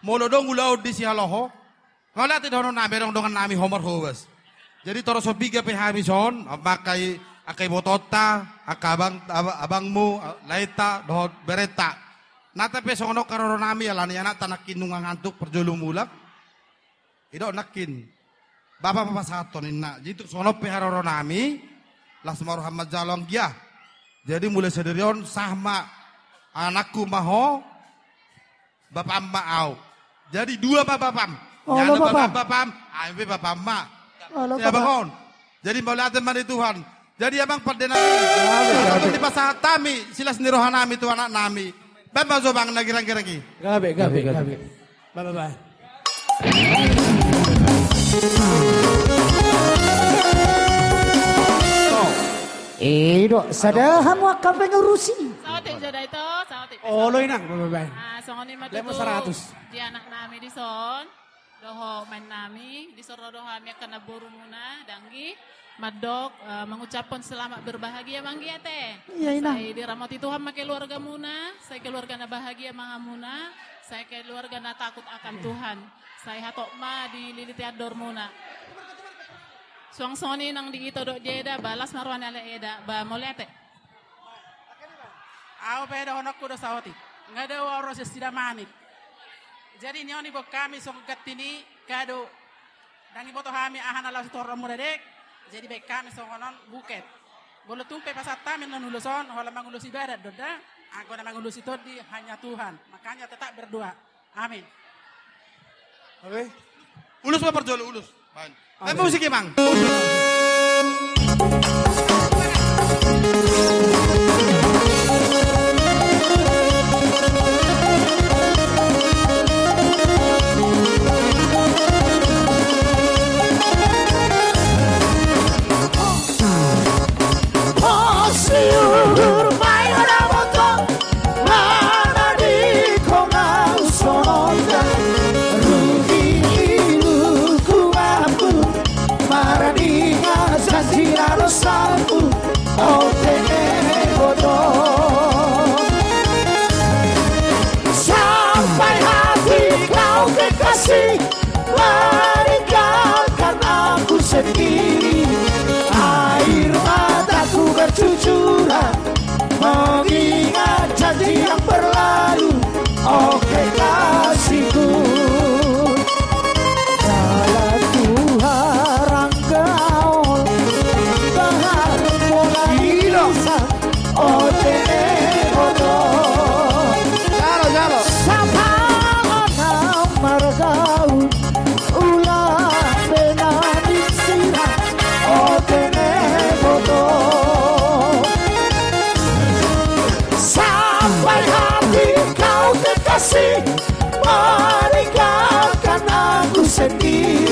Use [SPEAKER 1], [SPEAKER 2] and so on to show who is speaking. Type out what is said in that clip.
[SPEAKER 1] Molo dong ulaw di si haloho. Ngala ti dono nami dong dongan nami homor howas. Jadi toro sobiga pe hamison makai akai botota akabang abangmu laita dohot bereta. Nata pe songono karoro nami alani anak tanakin nungang ngantuk perjulung mulak. Ido nakin. Bapak saton inna. Jadi songono pe haroro nami lasmar Muhammad Jalong dia. Jadi mulai sederion sama anakku maho bapak mau. Jadi dua bapak-bapam. Nyana bapak-bapam, ambe bapak mak. Ya bangun. Jadi mulai teman Tuhan. Jadi abang perdana. Kalau di pasar tami silas nirohan nami tu anak nami. Bapak zobang lagi lagi.
[SPEAKER 2] Gabe. Bye.
[SPEAKER 3] Dok, sadahan mo ka pengurusi.
[SPEAKER 4] Saotik jada itu, saotik.
[SPEAKER 2] Oh, lo inang, bye.
[SPEAKER 4] Songoni matutu.
[SPEAKER 2] Lemo 100.
[SPEAKER 4] Di anak nami di son. Doho main nami di soro doho kami akan naburu muna danggi. Madok mengucapkan selamat berbahagia manggi ya teh.
[SPEAKER 3] Iya ina.
[SPEAKER 4] Saya dirahmati Tuhan sama keluarga muna. Saya keluarga na bahagia manga muna. Saya keluarga na takut akan Tuhan. Saya hatok ma di liliti ador muna. Suang soni nang di ito dok jeda balas marwan ala eda ba molete.
[SPEAKER 5] Aku peda honok kuda sawati. Ngada waro sesida manit. Jadi nyoni bo kami song gatini kado. Dangi boto kami ahan ala sitor muradek. Jadi baik kami song onon buket. Bolo tumpe pasat tamin nanuluson hola mangulus ibadat doda. Aku na mangulus itu di hanya Tuhan. Makanya tetap berdoa. Amin.
[SPEAKER 1] Oke. Ulus apa perjolo ulus? Main musik ya bang.
[SPEAKER 3] Sampai hati kau kekasih meninggalkan aku sendiri. Air mataku bercucuran mengingat janji yang berlalu. Oke kasihku, dalam Tuhan engkau bahar mulai bisa. Oke bodoh jalo sama anak margau ulah benani sirah. Oke bodoh sampai hati kau kekasih meninggalkan aku sendiri.